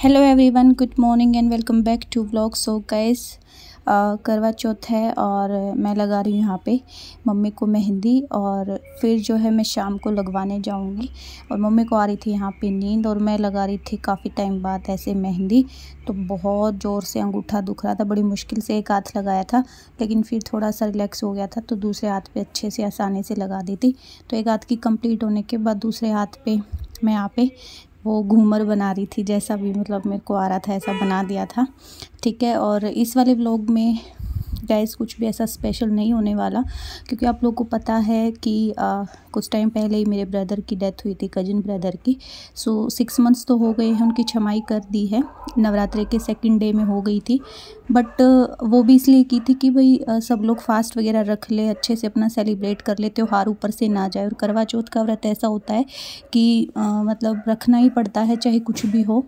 Hello everyone, good morning and welcome back to vlog. So guys, Karva Chauth है और मैं लगा रही हूँ यहाँ पे मम्मी को मेहंदी और फिर जो है मैं शाम को लगवाने जाऊँगी। और मम्मी को आ रही थी यहाँ पे नींद और मैं लगा रही थी काफ़ी टाइम बाद ऐसे मेहंदी, तो बहुत ज़ोर से अंगूठा दुख रहा था। बड़ी मुश्किल से एक हाथ लगाया था, लेकिन फिर थोड़ा सा रिलैक्स हो गया था तो दूसरे हाथ पे अच्छे से आसानी से लगा दी थी। तो एक हाथ की कंप्लीट होने के बाद दूसरे हाथ पे मैं यहाँ पे वो घूमर बना रही थी, जैसा भी मतलब मेरे को आ रहा था ऐसा बना दिया था। ठीक है, और इस वाले व्लॉग में गाइस कुछ भी ऐसा स्पेशल नहीं होने वाला, क्योंकि आप लोगों को पता है कि कुछ टाइम पहले ही मेरे ब्रदर की डेथ हुई थी, कजिन ब्रदर की। सो 6 मंथ्स तो हो गए हैं, उनकी छमाई कर दी है, नवरात्रि के सेकंड डे में हो गई थी। बट वो भी इसलिए की थी कि भाई सब लोग फास्ट वगैरह रख ले, अच्छे से अपना सेलिब्रेट कर ले, त्योहार ऊपर से ना जाए। और करवा चौथ का व्रत ऐसा होता है कि मतलब रखना ही पड़ता है चाहे कुछ भी हो।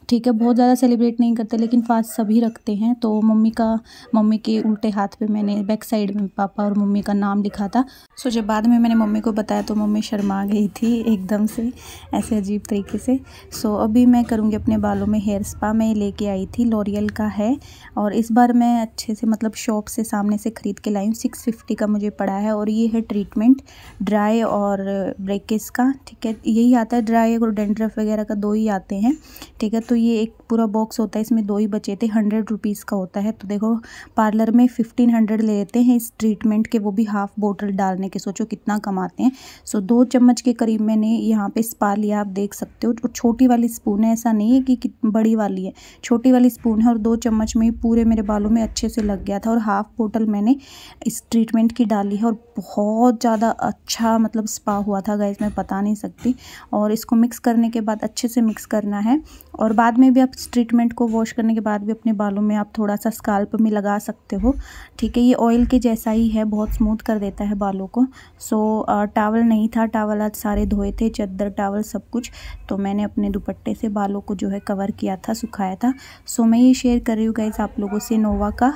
ठीक है, बहुत ज़्यादा सेलिब्रेट नहीं करते लेकिन फास्ट सभी रखते हैं। तो मम्मी के उल्टे हाथ पे मैंने बैक साइड में पापा और मम्मी का नाम लिखा था। सो जब बाद में मैंने मम्मी को बताया तो मम्मी शर्मा गई थी एकदम से, ऐसे अजीब तरीके से। सो अभी मैं करूँगी अपने बालों में हेयर स्पा। मैं लेके आई थी, लॉरियल का है, और इस बार मैं अच्छे से मतलब शॉप से सामने से ख़रीद के लाई हूँ। 650 का मुझे पड़ा है। और ये है ट्रीटमेंट ड्राई और ब्रेकेज का। ठीक है, यही आता है, ड्राई और डेंड्रफ वगैरह का 2 ही आते हैं। ठीक है, तो ये एक पूरा बॉक्स होता है, इसमें 2 ही बचे थे। 100 रुपीज़ का होता है। तो देखो पार्लर में 1500 ले लेते हैं इस ट्रीटमेंट के, वो भी हाफ बोतल डालने के। सोचो कितना कमाते हैं। सो 2 चम्मच के करीब मैंने यहाँ पे स्पा लिया, आप देख सकते हो। और छोटी वाली स्पून है, ऐसा नहीं है कि बड़ी वाली है, छोटी वाली स्पून है। और 2 चम्मच में ही पूरे मेरे बालों में अच्छे से लग गया था। और हाफ बोतल मैंने इस ट्रीटमेंट की डाली है और बहुत ज़्यादा अच्छा मतलब स्पा हुआ था गाइस, मैं बता नहीं सकती। और इसको मिक्स करने के बाद अच्छे से मिक्स करना है। और बाद में भी आप इस ट्रीटमेंट को वॉश करने के बाद भी अपने बालों में आप थोड़ा सा स्काल्प में लगा सकते हो। ठीक है, ये ऑयल के जैसा ही है, बहुत स्मूथ कर देता है बालों को। सो टॉवल नहीं था, टॉवल आज सारे धोए थे, चादर टॉवल सब कुछ। तो मैंने अपने दुपट्टे से बालों को जो है कवर किया था, सुखाया था। सो मैं ये शेयर कर रही हूँ गाइस आप लोगों से नोवा का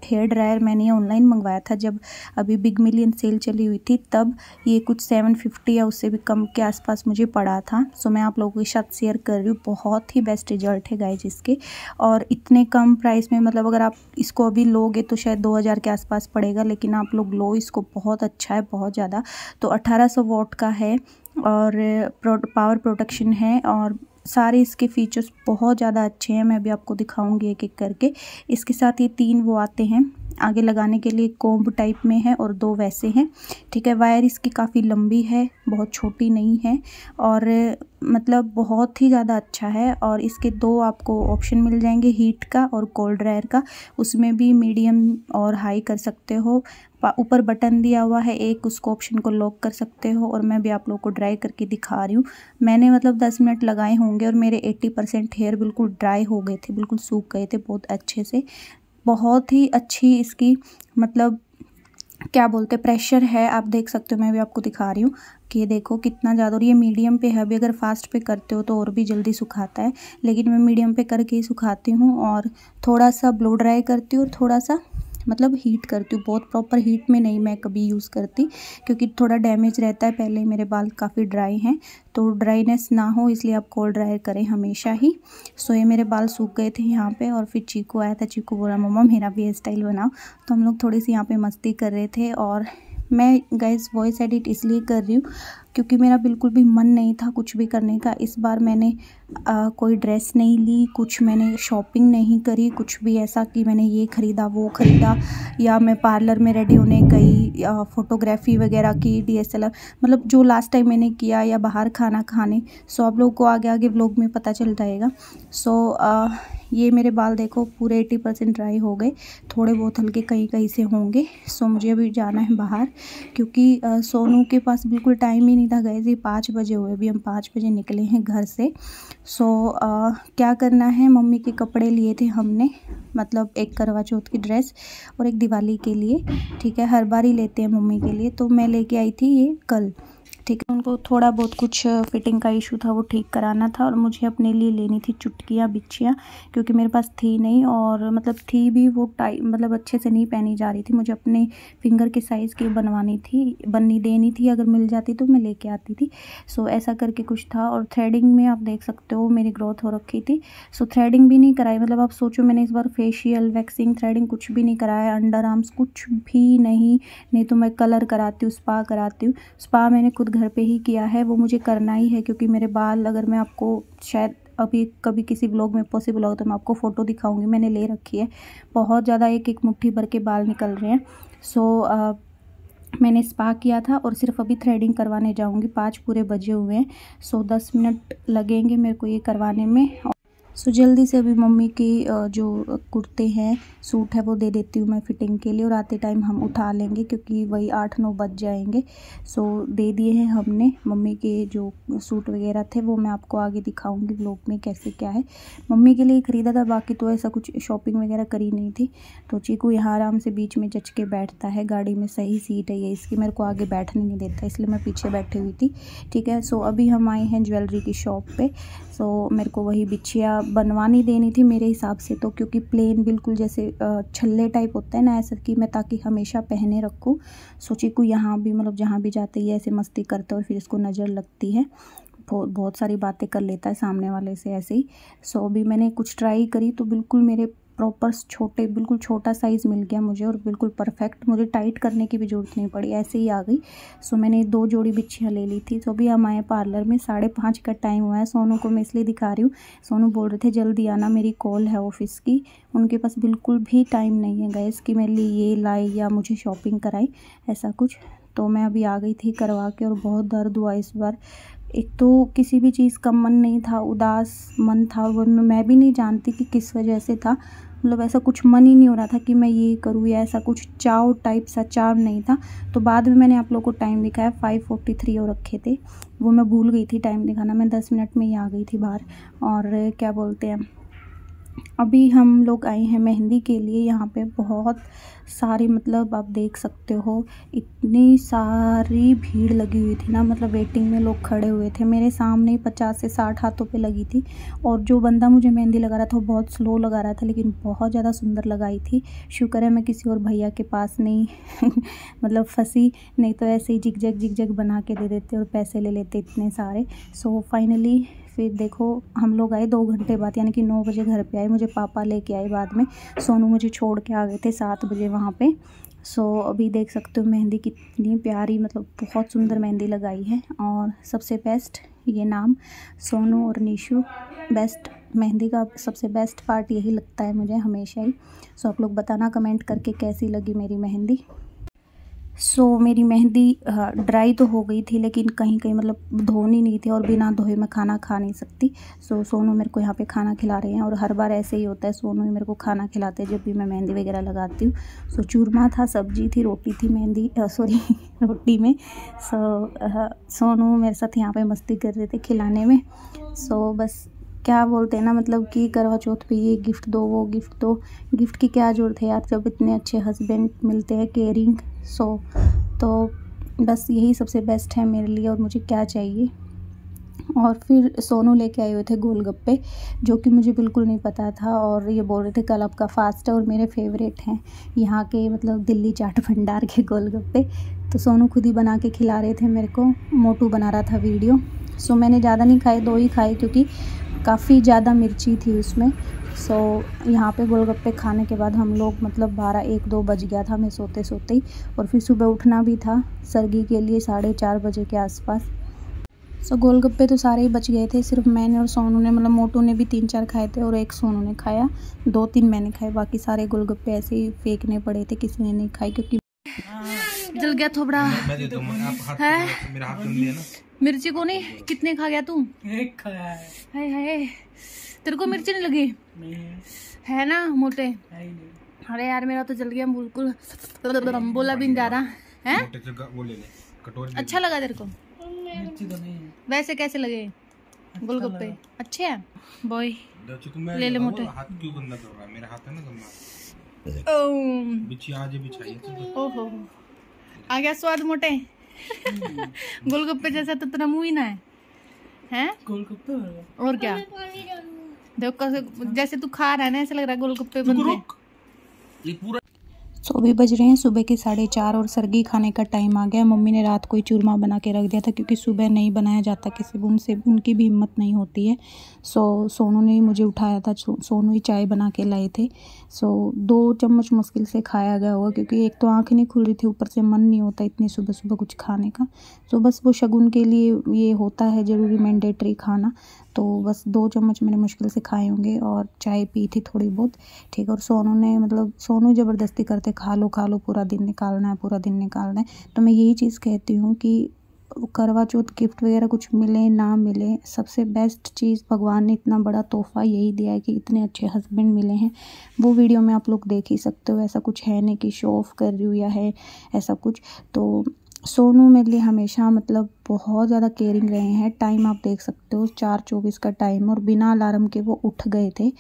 हेयर ड्रायर। मैंने ये ऑनलाइन मंगवाया था जब अभी बिग मिलियन सेल चली हुई थी, तब ये कुछ 750 या उससे भी कम के आसपास मुझे पड़ा था। सो मैं आप लोगों के साथ शेयर कर रही हूँ। बहुत ही बेस्ट रिजल्ट है गाइस इसके, और इतने कम प्राइस में, मतलब अगर आप इसको अभी लोगे तो शायद 2000 के आसपास पड़ेगा, लेकिन आप लोग लो इसको, बहुत अच्छा है, बहुत ज़्यादा। तो 1800 वॉट का है और पावर प्रोटेक्शन है, और सारे इसके फीचर्स बहुत ज़्यादा अच्छे हैं। मैं भी आपको दिखाऊंगी एक एक करके। इसके साथ ये 3 वो आते हैं आगे लगाने के लिए, कोम्ब टाइप में है और 2 वैसे हैं। ठीक है, वायर इसकी काफ़ी लंबी है, बहुत छोटी नहीं है, और मतलब बहुत ही ज़्यादा अच्छा है। और इसके 2 आपको ऑप्शन मिल जाएंगे, हीट का और कोल्ड ड्रायर का। उसमें भी मीडियम और हाई कर सकते हो। ऊपर बटन दिया हुआ है एक, उसको ऑप्शन को लॉक कर सकते हो। और मैं भी आप लोगों को ड्राई करके दिखा रही हूँ। मैंने मतलब 10 मिनट लगाए होंगे और मेरे 80% हेयर बिल्कुल ड्राई हो गए थे, बिल्कुल सूख गए थे बहुत अच्छे से। बहुत ही अच्छी इसकी मतलब क्या बोलते प्रेशर है, आप देख सकते हो। मैं भी आपको दिखा रही हूँ कि ये देखो कितना ज़्यादा। और ये मीडियम पे है, अभी अगर फास्ट पे करते हो तो और भी जल्दी सुखाता है, लेकिन मैं मीडियम पे करके ही सुखाती हूँ। और थोड़ा सा ब्लो ड्राई करती हूँ और थोड़ा सा मतलब हीट करती हूँ, बहुत प्रॉपर हीट में नहीं मैं कभी यूज़ करती, क्योंकि थोड़ा डैमेज रहता है। पहले ही मेरे बाल काफ़ी ड्राई हैं, तो ड्राइनेस ना हो इसलिए आप कोल्ड ड्रायर करें हमेशा ही। सो ये मेरे बाल सूख गए थे यहाँ पे, और फिर चीकू आया था। चीकू बोला मम्मा मेरा भी हेयर स्टाइल बनाओ। तो हम लोग थोड़ी सी यहाँ पे मस्ती कर रहे थे। और मैं गाइस वॉइस एडिट इसलिए कर रही हूँ क्योंकि मेरा बिल्कुल भी मन नहीं था कुछ भी करने का। इस बार मैंने कोई ड्रेस नहीं ली, कुछ मैंने शॉपिंग नहीं करी, कुछ भी ऐसा कि मैंने ये ख़रीदा वो ख़रीदा, या मैं पार्लर में रेडी होने गई, या फोटोग्राफी वगैरह की, DSLR, मतलब जो लास्ट टाइम मैंने किया, या बाहर खाना खाने। सो आप लोगों को आगे आगे व्लॉग में पता चल जाएगा। सो ये मेरे बाल देखो पूरे 80% ड्राई हो गए, थोड़े बहुत हल्के कहीं कहीं से होंगे। सो मुझे अभी जाना है बाहर, क्योंकि सोनू के पास बिल्कुल टाइम ही नहीं था। गए ये 5 बजे हुए, अभी हम 5 बजे निकले हैं घर से। सो क्या करना है, मम्मी के कपड़े लिए थे हमने, मतलब एक करवा चौथ की ड्रेस और एक दिवाली के लिए। ठीक है, हर बार ही लेते हैं मम्मी के लिए। तो मैं लेके आई थी ये कल। ठीक है। उनको थोड़ा बहुत कुछ फिटिंग का इशू था, वो ठीक कराना था, और मुझे अपने लिए लेनी थी चुटकियाँ बिच्छियाँ, क्योंकि मेरे पास थी नहीं, और मतलब थी भी वो मतलब अच्छे से नहीं पहनी जा रही थी। मुझे अपने फिंगर के साइज़ की बननी देनी थी, अगर मिल जाती तो मैं लेके आती थी। सो ऐसा करके कुछ था। और थ्रेडिंग में आप देख सकते हो मेरी ग्रोथ हो रखी थी। सो थ्रेडिंग भी नहीं कराई, मतलब आप सोचो मैंने इस बार फेशियल, वैक्सिंग, थ्रेडिंग कुछ भी नहीं कराया, अंडर आर्म्स कुछ भी नहीं तो मैं कलर कराती हूँ, स्पा कराती हूँ। स्पा मैंने खुद घर पे ही किया है, वो मुझे करना ही है, क्योंकि मेरे बाल, अगर मैं आपको शायद अभी कभी किसी ब्लॉग में पॉसिबल होगा तो मैं आपको फ़ोटो दिखाऊंगी, मैंने ले रखी है। बहुत ज़्यादा एक मुट्ठी भर के बाल निकल रहे हैं। सो मैंने स्पा किया था और सिर्फ अभी थ्रेडिंग करवाने जाऊंगी। 5 पूरे बजे हुए हैं। सो 10 मिनट लगेंगे मेरे को ये करवाने में। सो जल्दी से अभी मम्मी की जो कुर्ते हैं, सूट है, वो दे देती हूँ मैं फिटिंग के लिए, और आते टाइम हम उठा लेंगे, क्योंकि वही 8-9 बज जाएंगे। सो दे दिए हैं हमने मम्मी के जो सूट वगैरह थे, वो मैं आपको आगे दिखाऊंगी व्लॉग में कैसे क्या है। मम्मी के लिए ख़रीदा था, बाकी तो ऐसा कुछ शॉपिंग वगैरह करी नहीं थी। तो चीकू यहाँ आराम से बीच में जच के बैठता है, गाड़ी में सही सीट है ये इसकी, मेरे को आगे बैठने नहीं देता, इसलिए मैं पीछे बैठी हुई थी। ठीक है। सो अभी हम आए हैं ज्वेलरी की शॉप पे। सो मेरे को वही बिछिया बनवानी देनी थी मेरे हिसाब से तो, क्योंकि प्लेन बिल्कुल जैसे छल्ले टाइप होता है ना, ऐसा कि मैं ताकि हमेशा पहने रखूँ। सो चीकू यहाँ भी, मतलब जहाँ भी जाते ही ऐसे मस्ती करता है, और फिर इसको नज़र लगती है, बहुत सारी बातें कर लेता है सामने वाले से ऐसे ही। सो अभी मैंने कुछ ट्राई करी तो बिल्कुल मेरे प्रॉपर छोटे, बिल्कुल छोटा साइज़ मिल गया मुझे, और बिल्कुल परफेक्ट, मुझे टाइट करने की भी ज़रूरत नहीं पड़ी, ऐसे ही आ गई। सो मैंने 2 जोड़ी बिच्छियाँ ले ली थी। तो अभी हम आए पार्लर में, 5:30 का टाइम हुआ है। सोनू को मैं इसलिए दिखा रही हूँ, सोनू बोल रहे थे जल्दी आना, मेरी कॉल है ऑफिस की। उनके पास बिल्कुल भी टाइम नहीं है गैस कि मेरे लिए ये लाई या मुझे शॉपिंग कराई, ऐसा कुछ। तो मैं अभी आ गई थी करवा के, और बहुत दर्द हुआ इस बार। एक तो किसी भी चीज़ का मन नहीं था, उदास मन था, वो मैं भी नहीं जानती कि किस वजह से था, मतलब ऐसा कुछ मन ही नहीं हो रहा था कि मैं ये करूँ, या ऐसा कुछ चाव टाइप सा चाव नहीं था। तो बाद में मैंने आप लोगों को टाइम दिखाया, 5:43 हो रखे थे, वो मैं भूल गई थी टाइम दिखाना, मैं 10 मिनट में ही आ गई थी बाहर। और क्या बोलते हैं, अभी हम लोग आए हैं मेहंदी के लिए। यहाँ पे बहुत सारी, मतलब आप देख सकते हो इतनी सारी भीड़ लगी हुई थी ना, मतलब वेटिंग में लोग खड़े हुए थे। मेरे सामने ही 50 से 60 हाथों पे लगी थी, और जो बंदा मुझे मेहंदी लगा रहा था वो बहुत स्लो लगा रहा था, लेकिन बहुत ज़्यादा सुंदर लगाई थी। शुक्र है मैं किसी और भैया के पास नहीं मतलब फंसी, नहीं तो ऐसे ही जिग जग बना के दे देते और पैसे ले लेते इतने सारे। सो फाइनली फिर देखो हम लोग आए 2 घंटे बाद, यानी कि 9 बजे घर पे आए, मुझे पापा लेके आए बाद में। सोनू मुझे छोड़ के आ गए थे 7 बजे वहाँ पे। सो अभी देख सकते हो मेहंदी कितनी प्यारी, मतलब बहुत सुंदर मेहंदी लगाई है। और सबसे बेस्ट ये नाम सोनू और निशु, बेस्ट मेहंदी का सबसे बेस्ट पार्ट यही लगता है मुझे हमेशा ही। सो आप लोग बताना कमेंट करके कैसी लगी मेरी मेहंदी। सो मेरी मेहंदी ड्राई तो हो गई थी, लेकिन कहीं कहीं मतलब धोनी नहीं थी, और बिना धोए मैं खाना खा नहीं सकती। सो सोनू मेरे को यहाँ पे खाना खिला रहे हैं, और हर बार ऐसे ही होता है, सोनू ही मेरे को खाना खिलाते हैं जब भी मैं मेहंदी वगैरह लगाती हूँ। सो चूरमा था, सब्जी थी, रोटी थी, मेहंदी सॉरी रोटी में। सोनू मेरे साथ यहाँ पे मस्ती कर रहे थे खिलाने में। सो बस क्या बोलते हैं ना, मतलब कि करवा चौथ पे ये गिफ्ट दो, वो गिफ्ट दो, गिफ्ट की क्या ज़रूरत है यार, जब इतने अच्छे हस्बैंड मिलते हैं, केयरिंग। तो बस यही सबसे बेस्ट है मेरे लिए, और मुझे क्या चाहिए। और फिर सोनू लेके आए हुए थे गोलगप्पे, जो कि मुझे बिल्कुल नहीं पता था, और ये बोल रहे थे कल आपका फास्ट है, और मेरे फेवरेट हैं यहाँ के, मतलब दिल्ली चाट भंडार के गोलगप्पे। तो सोनू खुद ही बना के खिला रहे थे मेरे को, मोटू बना रहा था वीडियो। सो मैंने ज़्यादा नहीं खाए, 2 ही खाए, क्योंकि काफ़ी ज़्यादा मिर्ची थी उसमें। सो यहाँ पे गोलगप्पे खाने के बाद हम लोग, मतलब 12-1-2 बज गया था मैं सोते सोते ही, और फिर सुबह उठना भी था सरगी के लिए 4:30 बजे के आसपास। सो गोलगप्पे तो सारे ही बच गए थे, सिर्फ मैंने और सोनू ने, मतलब मोटू ने भी 3-4 खाए थे, और 1 सोनू ने खाया, 2-3 मैंने खाए, बाकी सारे गोलगप्पे ऐसे ही फेंकने पड़े थे, किसी ने नहीं खाए, क्योंकि जल गया थोबड़ा है। मिर्ची को नहीं, कितने खा गया तू? 1 खाया है। हाय हाय, तेरे को मिर्ची नहीं लगी? नहीं है ना मोटे? नहीं। अरे यार मेरा तो जल गया बिल्कुल, बोला भी नहीं जा रहा है। वो ले ले, कटोरी। अच्छा लगा तेरे को? मिर्ची तो नहीं है। वैसे कैसे लगे गोलगप्पे? अच्छे हैं बॉय, ले ले मोटे। हाथ क्यों गंदा कर रहा है? मेरा हाथ है ना गंदा। बिछिया आज बिछाई है। ओहो, आ गया स्वाद मोटे। गोलगप्पे जैसा तो तेरा मुंह ही ना है गोलगप्पे और क्या देखो जैसे तू खा रहा है ना ऐसा लग रहा है गोलगप्पे बन रहे। ये पूरा सो अभी बज रहे हैं सुबह के 4:30 और सर्गी खाने का टाइम आ गया। मम्मी ने रात को ही चूरमा बना के रख दिया था क्योंकि सुबह नहीं बनाया जाता किसी भी, उनसे उनकी भी हिम्मत नहीं होती है। सोनू ने ही मुझे उठाया था, सोनू ही चाय बना के लाए थे। 2 चम्मच मुश्किल से खाया गया होगा क्योंकि एक तो आँख नहीं खुल रही थी, ऊपर से मन नहीं होता इतनी सुबह सुबह कुछ खाने का। बस वो शगुन के लिए ये होता है ज़रूरी मैंडेटरी खाना, तो बस 2 चम्मच मैंने मुश्किल से खाए होंगे और चाय पी थी थोड़ी बहुत, ठीक। और सोनू ने सोनू ज़बरदस्ती करते खा लो पूरा दिन निकालना है। तो मैं यही चीज़ कहती हूँ कि करवा चौथ गिफ्ट वगैरह कुछ मिले ना मिले, सबसे बेस्ट चीज़ भगवान ने इतना बड़ा तोहफ़ा यही दिया है कि इतने अच्छे हस्बैंड मिले हैं। वो वीडियो में आप लोग देख ही सकते हो, ऐसा कुछ है नहीं कि शो ऑफ कर रही हूँ या है ऐसा कुछ। तो सोनू मेरे लिए हमेशा बहुत ज़्यादा केयरिंग रहे हैं। टाइम आप देख सकते हो 4:24 का टाइम और बिना अलार्म के वो उठ गए थे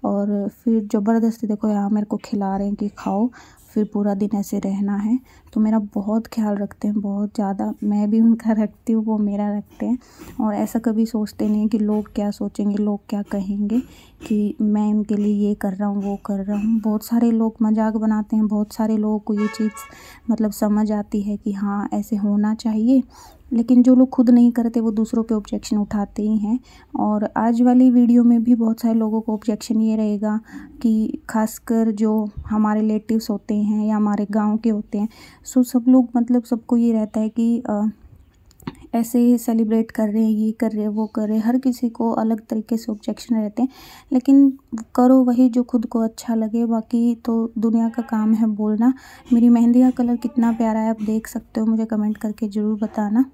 और फिर ज़बरदस्ती देखो यहाँ मेरे को खिला रहे हैं कि खाओ, फिर पूरा दिन ऐसे रहना है। तो मेरा बहुत ख्याल रखते हैं, बहुत ज़्यादा। मैं भी उनका रखती हूँ, वो मेरा रखते हैं। और ऐसा कभी सोचते नहीं कि लोग क्या सोचेंगे, लोग क्या कहेंगे कि मैं इनके लिए ये कर रहा हूँ वो कर रहा हूँ। बहुत सारे लोग मजाक बनाते हैं, बहुत सारे लोगों को ये चीज़ समझ आती है कि हाँ ऐसे होना चाहिए, लेकिन जो लोग खुद नहीं करते वो दूसरों पे ऑब्जेक्शन उठाते ही हैं। और आज वाली वीडियो में भी बहुत सारे लोगों को ऑब्जेक्शन ये रहेगा कि खासकर जो हमारे रिलेटिव्स होते हैं या हमारे गांव के होते हैं, सब लोग सबको ये रहता है कि ऐसे ही सेलिब्रेट कर रहे हैं, ये कर रहे हैं वो कर रहे हैं। हर किसी को अलग तरीके से ऑब्जेक्शन रहते हैं, लेकिन करो वही जो खुद को अच्छा लगे। बाकी तो दुनिया का काम है बोलना। मेरी मेहंदी का कलर कितना प्यारा है आप देख सकते हो, मुझे कमेंट करके ज़रूर बताना।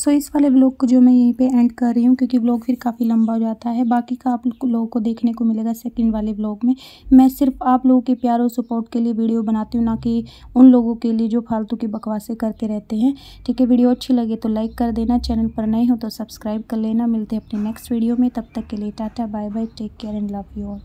इस वाले व्लॉग को जो मैं यहीं पे एंड कर रही हूँ क्योंकि व्लॉग फिर काफ़ी लंबा हो जाता है। बाकी का आप लोगों को देखने को मिलेगा सेकंड वाले व्लॉग में। मैं सिर्फ आप लोगों के प्यार और सपोर्ट के लिए वीडियो बनाती हूँ, ना कि उन लोगों के लिए जो फालतू की बकवासें करते रहते हैं, ठीक है। वीडियो अच्छी लगे तो लाइक कर देना, चैनल पर नए हो तो सब्सक्राइब कर लेना। मिलते हैं अपने नेक्स्ट वीडियो में, तब तक के लिए tata bye bye, take care and love you all.